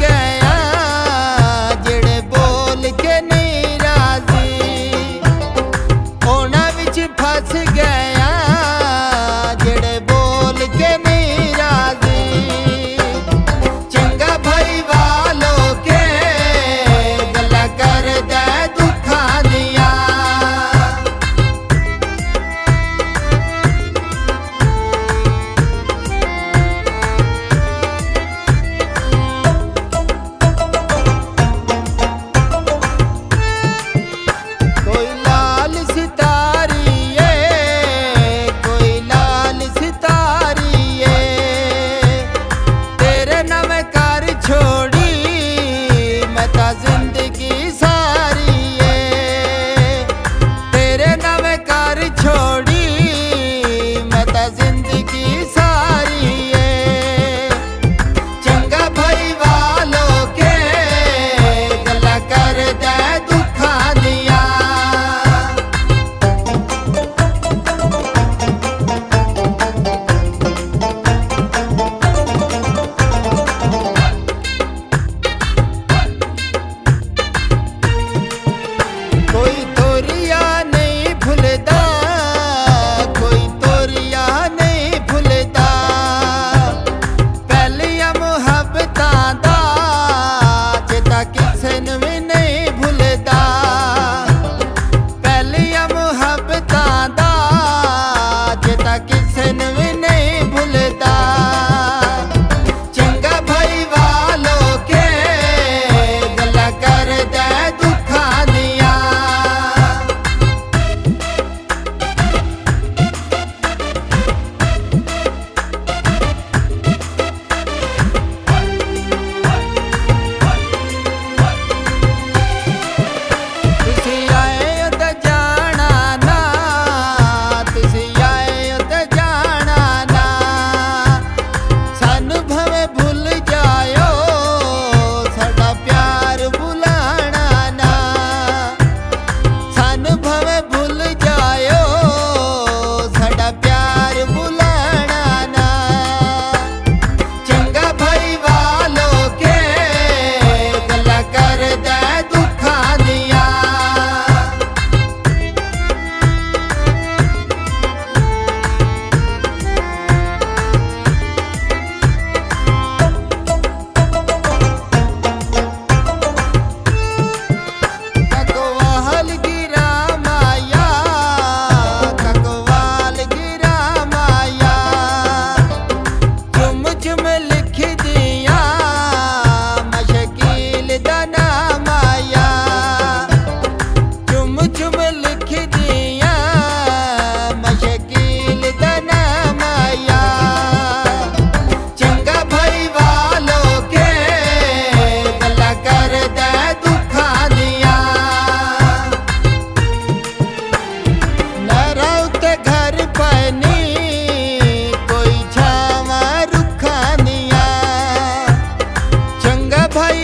गया जेड़े बोल के नहीं राजी, ओना विच फस गया जेड़े बोल के नहीं राजी। चंगा भाई वालों के गल्ला कर दे दुखा दिया। कोई लाल सितारी है, कोई लाल सितारी है, तेरे नाम कर छोड़ी मैं ता जिंदगी सारी है। तेरे नाम कर छोड़ी मैं ता जिंदगी सारी है। चंगा भाई वालों के गल्ला कर दे दुखा दिया। कोई तोरिया नहीं भूलदा, कोई तोरिया नहीं भूलदा, पहलियां मुहब्बतां दा चेता किसे नूं भी नहीं भूलदा। पहलियां मुहब्बतां दा चेता किसे नूं भी नहीं भूलदा। चंगा भाई वालों के गल्ला कर दे दुखा दिया। तुसी आए हो ते जाना ना, तुसी आए हो ते जाना ना, सानू भवें भुल जायो साडा प्यार भुलाना ना। सानू भवें भुल जायो साडा प्यार भुलाना ना। चंगा भाई वालों के गल्ला कर दे दुखा दिया। ककवाल गिरा माया, ककवाल गिरा माया, चुम चुम लिख दिया मशकील दा नाम आया। चुम चुम लिख दिया मशकील दा नाम आया। चंगा भाई वालों के गल्ला कर दे दुखा दिया। नहरा उत्ते घर पैनी कोई छावा रुखा दिया। चंगा भाई